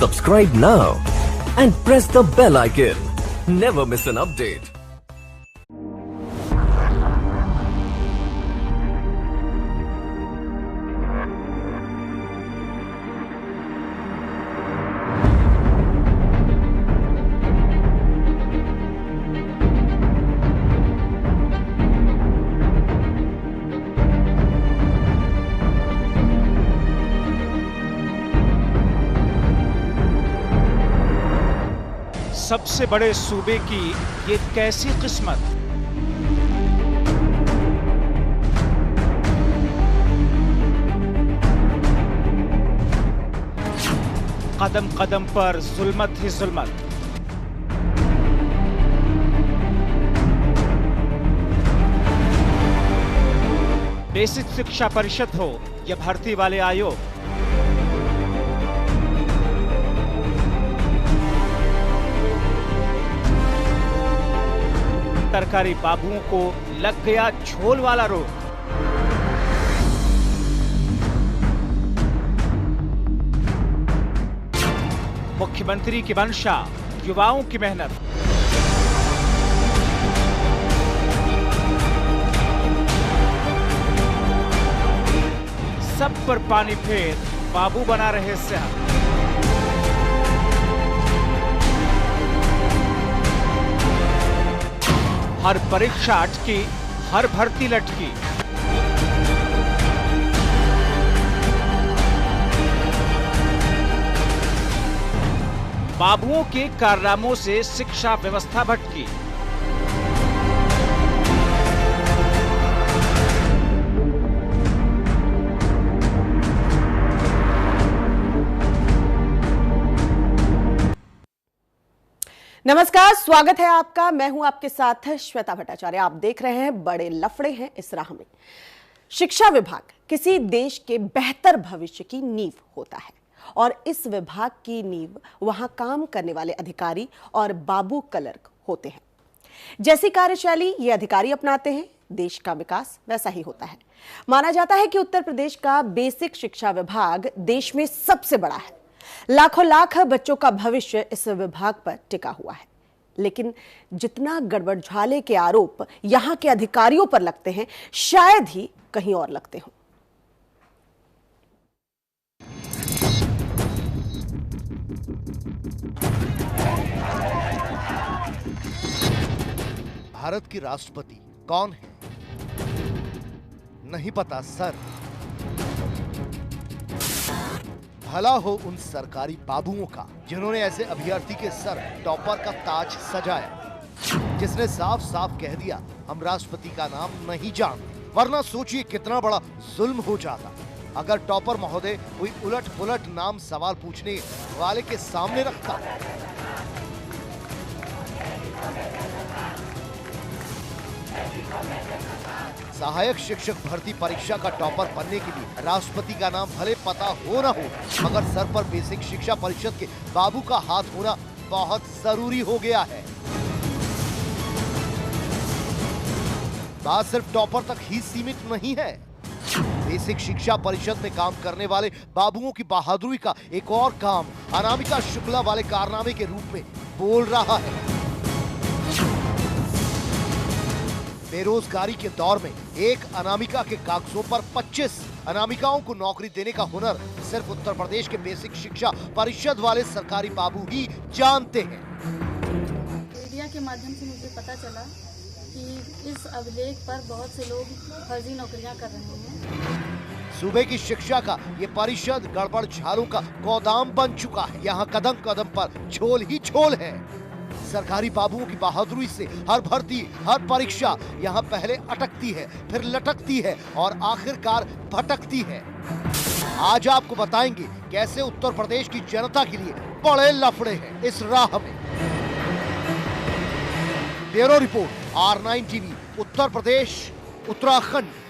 Subscribe now and press the bell icon. Never miss an update. सबसे बड़े सूबे की ये कैसी किस्मत। कदम कदम पर जुल्मत ही जुल्मत। बेसिक शिक्षा परिषद हो या भर्ती वाले आयोग, सरकारी बाबुओं को लग गया झोल वाला रोग। मुख्यमंत्री की मंशा, युवाओं की मेहनत। सब पर पानी फेर बाबू बना रहे सेहत। हर परीक्षा अटकी, हर भर्ती लटकी। बाबुओं के कारनामों से शिक्षा व्यवस्था भटकी। नमस्कार, स्वागत है आपका। मैं हूं आपके साथ श्वेता भट्टाचार्य। आप देख रहे हैं बड़े लफड़े हैं इस राह में। शिक्षा विभाग किसी देश के बेहतर भविष्य की नींव होता है और इस विभाग की नींव वहां काम करने वाले अधिकारी और बाबू क्लर्क होते हैं। जैसी कार्यशैली ये अधिकारी अपनाते हैं, देश का विकास वैसा ही होता है। माना जाता है कि उत्तर प्रदेश का बेसिक शिक्षा विभाग देश में सबसे बड़ा है। लाखों लाख बच्चों का भविष्य इस विभाग पर टिका हुआ है। लेकिन जितना गड़बड़झाले के आरोप यहां के अधिकारियों पर लगते हैं, शायद ही कहीं और लगते हों। भारत की राष्ट्रपति कौन है? नहीं पता सर। भला हो उन सरकारी बाबुओं का जिन्होंने ऐसे अभ्यर्थी के सर टॉपर का ताज सजाया, जिसने साफ साफ कह दिया हम राष्ट्रपति का नाम नहीं जानते। वरना सोचिए कितना बड़ा जुल्म हो जाता अगर टॉपर महोदय कोई उलट पुलट नाम सवाल पूछने वाले के सामने रखता। सहायक शिक्षक भर्ती परीक्षा का टॉपर बनने के लिए राष्ट्रपति का नाम भले पता हो ना हो, मगर सर पर बेसिक शिक्षा परिषद के बाबू का हाथ होना बहुत जरूरी हो गया है। बात सिर्फ टॉपर तक ही सीमित नहीं है। बेसिक शिक्षा परिषद में काम करने वाले बाबुओं की बहादुरी का एक और काम अनामिका शुक्ला वाले कारनामे के रूप में बोल रहा है। बेरोजगारी के दौर में एक अनामिका के कागजों पर 25 अनामिकाओं को नौकरी देने का हुनर सिर्फ उत्तर प्रदेश के बेसिक शिक्षा परिषद वाले सरकारी बाबू ही जानते हैं। मीडिया के माध्यम से मुझे पता चला कि इस अभिलेख पर बहुत से लोग फर्जी नौकरियां कर रहे हैं। सूबे की शिक्षा का ये परिषद गड़बड़ झालों का गोदाम बन चुका है। यहाँ कदम कदम पर झोल ही झोल है। सरकारी बाबुओं की बहादुरी से हर भर्ती, हर परीक्षा यहाँ पहले अटकती है, फिर लटकती है और आखिरकार भटकती है। आज आपको बताएंगे कैसे उत्तर प्रदेश की जनता के लिए बड़े लफड़े हैं इस राह में। Bureau report, R9 TV, Uttar Pradesh, Uttarakhand.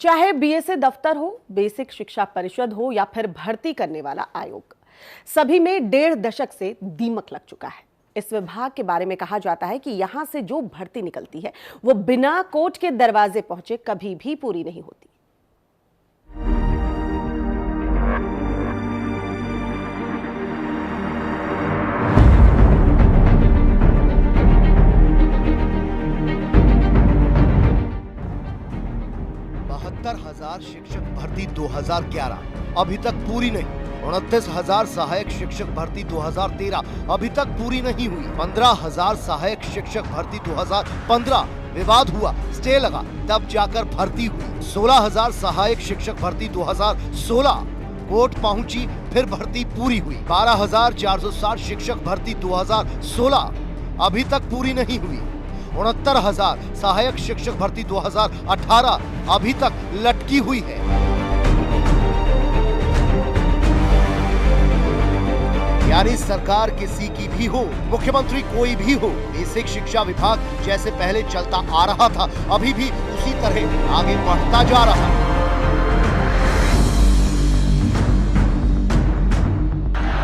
चाहे बीएसए दफ्तर हो, बेसिक शिक्षा परिषद हो या फिर भर्ती करने वाला आयोग, सभी में 1.5 दशक से दीमक लग चुका है। इस विभाग के बारे में कहा जाता है कि यहां से जो भर्ती निकलती है वो बिना कोर्ट के दरवाजे पहुंचे कभी भी पूरी नहीं होती। हजार शिक्षक भर्ती 2011 अभी तक पूरी नहीं। 29,000 सहायक शिक्षक भर्ती 2013 अभी तक पूरी नहीं हुई। 15,000 सहायक शिक्षक भर्ती 2015 विवाद हुआ, स्टे लगा, तब जाकर भर्ती हुई। 16,000 सहायक शिक्षक भर्ती 2016 कोर्ट पहुंची, फिर भर्ती पूरी हुई। 12,460 शिक्षक भर्ती 2016 अभी तक पूरी नहीं हुई। 69,000 सहायक शिक्षक भर्ती 2018 अभी तक लटकी हुई है। यानी सरकार किसी की भी हो, मुख्यमंत्री कोई भी हो, बेसिक शिक्षा विभाग जैसे पहले चलता आ रहा था अभी भी उसी तरह आगे बढ़ता जा रहा है।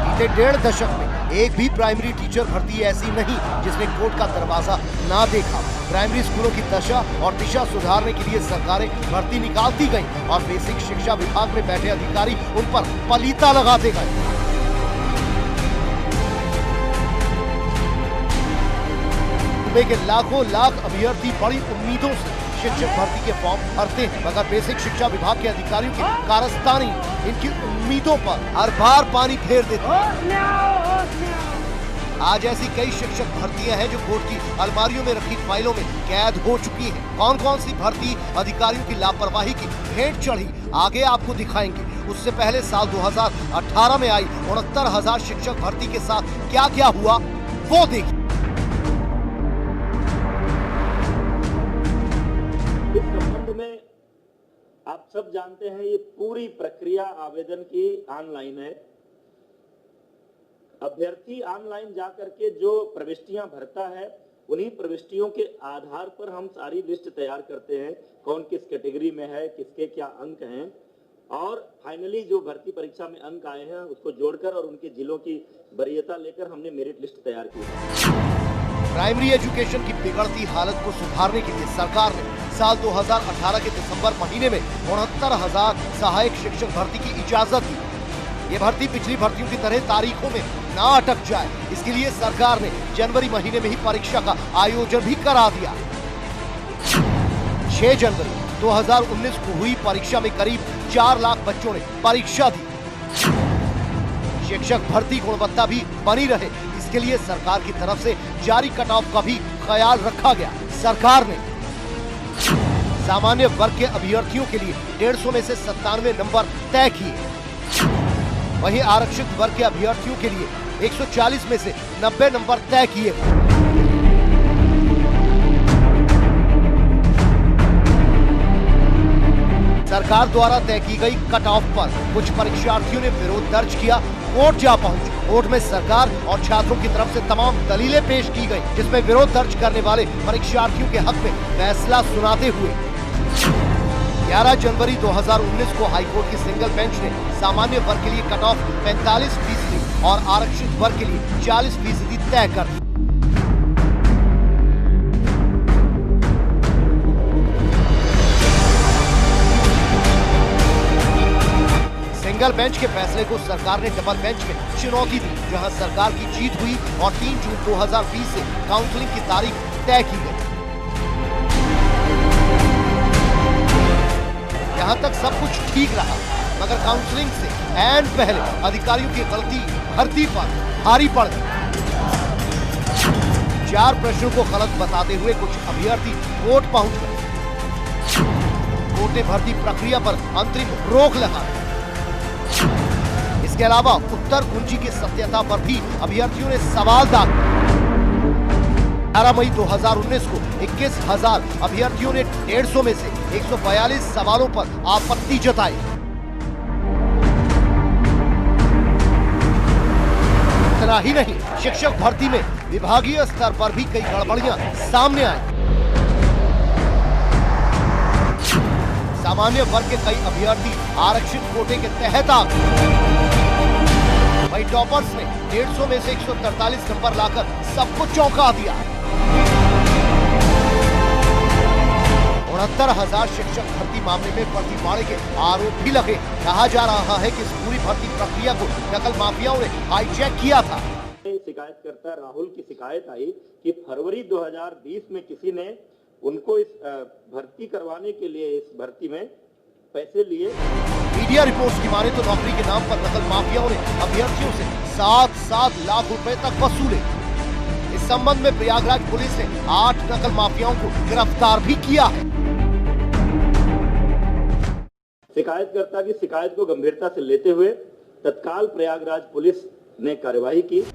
बीते 1.5 दशक में एक भी प्राइमरी टीचर भर्ती ऐसी नहीं जिसने कोर्ट का दरवाजा ना देखा। प्राइमरी स्कूलों की दशा और दिशा सुधारने के लिए सरकारें भर्ती निकालती गईं और बेसिक शिक्षा विभाग में बैठे अधिकारी उन पर पलीता लगाते गए। सूबे के लाखों लाख अभ्यर्थी बड़ी उम्मीदों से शिक्षक भर्ती के फॉर्म भरते हैं, मगर बेसिक शिक्षा विभाग के अधिकारियों की कारस्तानी इनकी उम्मीदों पर हर बार पानी फेर देती है। आज ऐसी कई शिक्षक भर्तियां हैं जो कोर्ट की अलमारियों में रखी फाइलों में कैद हो चुकी हैं। कौन कौन सी भर्ती अधिकारियों की लापरवाही की भेंट चढ़ी, आगे आपको दिखाएंगे। उससे पहले साल 2018 में आई 69,000 शिक्षक भर्ती के साथ क्या क्या हुआ वो देखिए। इस संबंध में आप सब जानते हैं ये पूरी प्रक्रिया आवेदन की ऑनलाइन है। अभ्यर्थी ऑनलाइन जाकर के जो प्रविष्टियां भरता है उन्हीं प्रविष्टियों के आधार पर हम सारी लिस्ट तैयार करते हैं, कौन किस कैटेगरी में है, किसके क्या अंक हैं, और फाइनली जो भर्ती परीक्षा में अंक आए हैं उसको जोड़कर और उनके जिलों की वरीयता लेकर हमने मेरिट लिस्ट तैयार की है। प्राइमरी एजुकेशन की बिगड़ती हालत को सुधारने के लिए सरकार ने साल 2018 के दिसंबर महीने में 69,000 सहायक शिक्षक भर्ती की इजाजत दी। ये भर्ती पिछली भर्तियों की तरह तारीखों में ना अटक जाए, इसके लिए सरकार ने जनवरी महीने में ही परीक्षा का आयोजन भी करा दिया। 6 जनवरी 2019 को हुई परीक्षा में करीब 4 लाख बच्चों ने परीक्षा दी। शिक्षक भर्ती गुणवत्ता भी बनी रहे, इसके लिए सरकार की तरफ से जारी कट ऑफ का भी ख्याल रखा गया। सरकार ने सामान्य वर्ग के अभ्यर्थियों के लिए 150 में से 97 नंबर तय किए, वहीं आरक्षित वर्ग के अभ्यर्थियों के लिए 140 में से 90 नंबर तय किए। सरकार द्वारा तय की गई कट ऑफ पर कुछ परीक्षार्थियों ने विरोध दर्ज किया, कोर्ट जा पहुंचे। कोर्ट में सरकार और छात्रों की तरफ से तमाम दलीलें पेश की गई, जिसमें विरोध दर्ज करने वाले परीक्षार्थियों के हक में फैसला सुनाते हुए 11 जनवरी 2019 को हाईकोर्ट की सिंगल बेंच ने सामान्य वर्ग के लिए कट ऑफ 45% और आरक्षित वर्ग के लिए 40% तय कर दी। सिंगल बेंच के फैसले को सरकार ने डबल बेंच में चुनौती दी, जहां सरकार की जीत हुई और 3 जून 2020 से काउंसलिंग की तारीख तय की गई। यहाँ तक सब कुछ ठीक रहा, मगर काउंसलिंग से ऐन पहले अधिकारियों की गलती भर्ती पर भारी पड़ गई। 4 प्रश्नों को गलत बताते हुए कुछ अभ्यर्थी कोर्ट पहुंच गए। कोर्ट ने भर्ती प्रक्रिया पर अंतरिम रोक लगा दी। इसके अलावा उत्तर कुंजी की सत्यता पर भी अभ्यर्थियों ने सवाल दागे। 11 मई 2019 को 21,000 अभ्यर्थियों ने 150 में से 142 सवालों पर आपत्ति जताई। इतना ही नहीं, शिक्षक भर्ती में विभागीय स्तर पर भी कई गड़बड़ियां सामने आई। सामान्य वर्ग के कई अभ्यर्थी आरक्षित कोटे के तहत आ गए, वहीं टॉपर्स ने 150 में से 143 नंबर लाकर सबको चौंका दिया। 69,000 शिक्षक भर्ती मामले में फर्जीवाड़े के आरोप भी लगे। कहा जा रहा है कि इस पूरी भर्ती प्रक्रिया को नकल माफियाओं ने हाईजैक किया था। शिकायतकर्ता राहुल की शिकायत आई कि फरवरी 2020 में किसी ने उनको इस भर्ती करवाने के लिए इस भर्ती में पैसे लिए। मीडिया रिपोर्ट्स की माने तो नौकरी के नाम पर नकल माफियाओं ने अभ्यर्थियों से 7-7 लाख रुपए तक वसूले। इस संबंध में प्रयागराज पुलिस ने 8 नकल माफियाओं को गिरफ्तार भी किया है। शिकायतकर्ता की शिकायत को गंभीरता से लेते हुए तत्काल प्रयागराज पुलिस ने कार्यवाही की।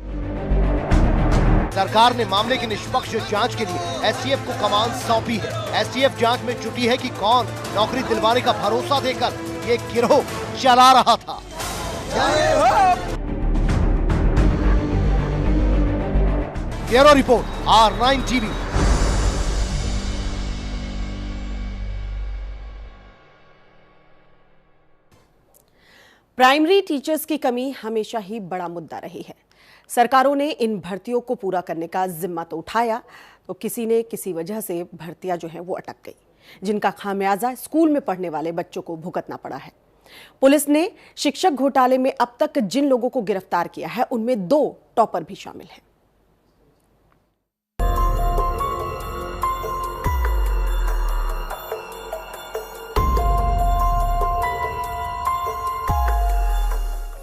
सरकार ने मामले की निष्पक्ष जांच के लिए एसटीएफ को कमान सौंपी है। एसटीएफ जांच में जुटी है कि कौन नौकरी दिलवाने का भरोसा देकर ये गिरोह चला रहा था। Bureau report, R9 TV. Primary teachers की कमी हमेशा ही बड़ा मुद्दा रही है। सरकारों ने इन भर्तियों को पूरा करने का जिम्मा तो उठाया, तो किसी ने किसी वजह से भर्तियां जो हैं वो अटक गई, जिनका खामियाजा स्कूल में पढ़ने वाले बच्चों को भुगतना पड़ा है। पुलिस ने शिक्षक घोटाले में अब तक जिन लोगों को गिरफ्तार किया है उनमें 2 टॉपर भी शामिल हैं।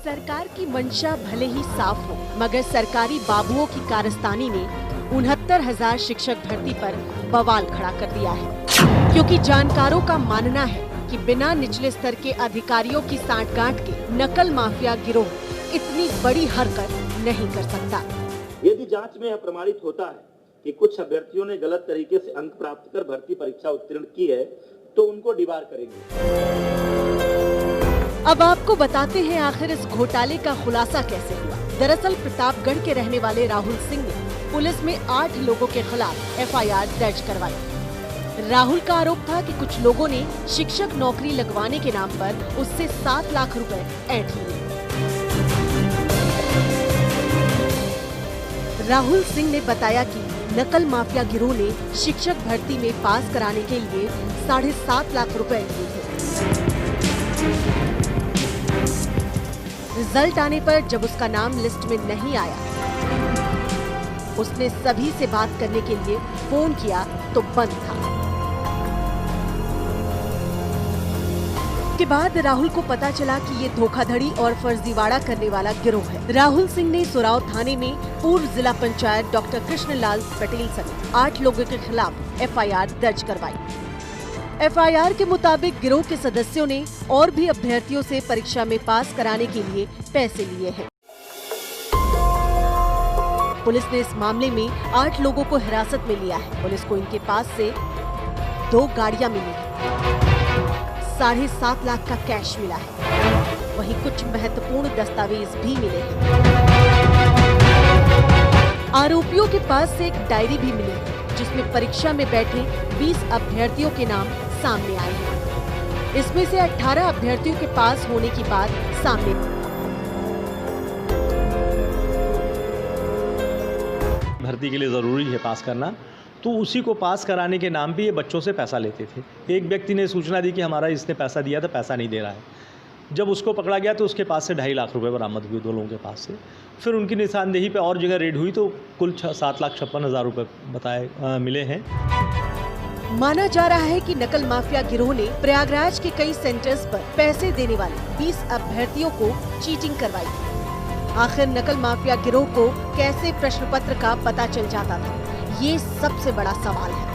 सरकार की मंशा भले ही साफ हो, मगर सरकारी बाबुओं की कारस्तानी ने 69,000 शिक्षक भर्ती पर बवाल खड़ा कर दिया है, क्योंकि जानकारों का मानना है कि बिना निचले स्तर के अधिकारियों की सांठगांठ के नकल माफिया गिरोह इतनी बड़ी हरकत नहीं कर सकता। यदि जांच में यह प्रमाणित होता है कि कुछ अभ्यर्थियों ने गलत तरीके से अंक प्राप्त कर भर्ती परीक्षा उत्तीर्ण की है, तो उनको डिबार करेंगे। अब आपको बताते हैं आखिर इस घोटाले का खुलासा कैसे हुआ। दरअसल प्रतापगढ़ के रहने वाले राहुल सिंह ने पुलिस में 8 लोगों के खिलाफ एफआईआर दर्ज करवाई। राहुल का आरोप था कि कुछ लोगों ने शिक्षक नौकरी लगवाने के नाम पर उससे 7 लाख रुपए ऐंठ लिए। राहुल सिंह ने बताया कि नकल माफिया गिरोह ने शिक्षक भर्ती में पास कराने के लिए 7.5 लाख रुपए दिए थे। रिजल्ट आने पर जब उसका नाम लिस्ट में नहीं आया, उसने सभी से बात करने के लिए फोन किया तो बंद था। के बाद राहुल को पता चला कि ये धोखाधड़ी और फर्जीवाड़ा करने वाला गिरोह है। राहुल सिंह ने सुराव थाने में पूर्व जिला पंचायत डॉक्टर कृष्णलाल पटेल समेत 8 लोगों के खिलाफ एफआईआर दर्ज करवाई। एफआईआर के मुताबिक गिरोह के सदस्यों ने और भी अभ्यर्थियों से परीक्षा में पास कराने के लिए पैसे लिए हैं। पुलिस ने इस मामले में 8 लोगों को हिरासत में लिया है। पुलिस को इनके पास से 2 गाड़ियां मिली हैं, 7.5 लाख का कैश मिला है, वहीं कुछ महत्वपूर्ण दस्तावेज भी मिले हैं। आरोपियों के पास से एक डायरी भी मिली है, जिसमें परीक्षा में बैठे 20 अभ्यर्थियों के नाम सामने आए हैं। इसमें से 18 अभ्यर्थियों के पास होने की बात सामने। भर्ती के लिए जरूरी है पास करना, तो उसी को पास कराने के नाम पे ये बच्चों से पैसा लेते थे। एक व्यक्ति ने सूचना दी कि हमारा इसने पैसा दिया था, पैसा नहीं दे रहा है। जब उसको पकड़ा गया तो उसके पास से 2.5 लाख रुपए बरामद हुए 2 लोगों के पास से। फिर उनकी निशानदेही पे और जगह रेड हुई तो कुल 7,56,000 रुपए मिले हैं। माना जा रहा है कि नकल माफिया गिरोह ने प्रयागराज के कई सेंटर्स पर पैसे देने वाले 20 अभ्यर्थियों को चीटिंग करवाई। आखिर नकल माफिया गिरोह को कैसे प्रश्न पत्र का पता चल जाता था, ये सबसे बड़ा सवाल है।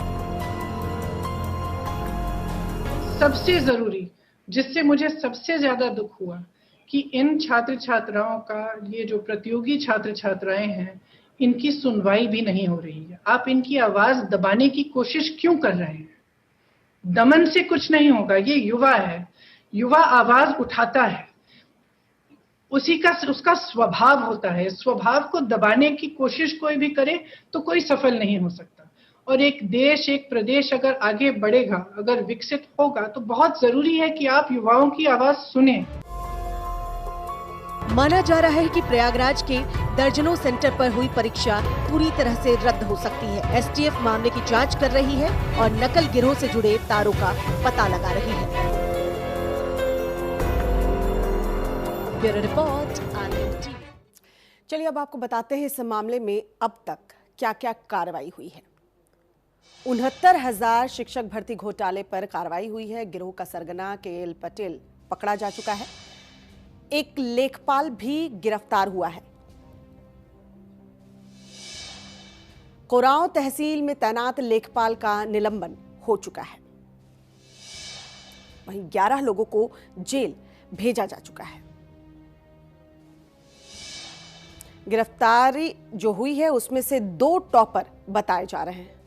सबसे जरूरी, जिससे मुझे सबसे ज्यादा दुख हुआ, कि इन छात्र छात्राओं का, ये जो प्रतियोगी छात्र छात्राएं हैं, इनकी सुनवाई भी नहीं हो रही है। आप इनकी आवाज दबाने की कोशिश क्यों कर रहे हैं? दमन से कुछ नहीं होगा। ये युवा है, युवा आवाज उठाता है, उसका स्वभाव होता है। स्वभाव को दबाने की कोशिश कोई भी करे तो कोई सफल नहीं हो सकता। और एक देश, एक प्रदेश अगर आगे बढ़ेगा, अगर विकसित होगा, तो बहुत जरूरी है कि आप युवाओं की आवाज सुने। माना जा रहा है कि प्रयागराज के दर्जनों सेंटर पर हुई परीक्षा पूरी तरह से रद्द हो सकती है। एसटीएफ मामले की जांच कर रही है और नकल गिरोह से जुड़े तारों का पता लगा रही है। ब्यूरो रिपोर्ट आनंद टीवी। चलिए अब आपको बताते हैं इस मामले में अब तक क्या क्या कार्रवाई हुई है। 69,000 शिक्षक भर्ती घोटाले पर कार्रवाई हुई है। गिरोह का सरगना केएल पटेल पकड़ा जा चुका है। एक लेखपाल भी गिरफ्तार हुआ है। कोरांव तहसील में तैनात लेखपाल का निलंबन हो चुका है। वहीं 11 लोगों को जेल भेजा जा चुका है। गिरफ्तारी जो हुई है उसमें से 2 टॉपर बताए जा रहे हैं।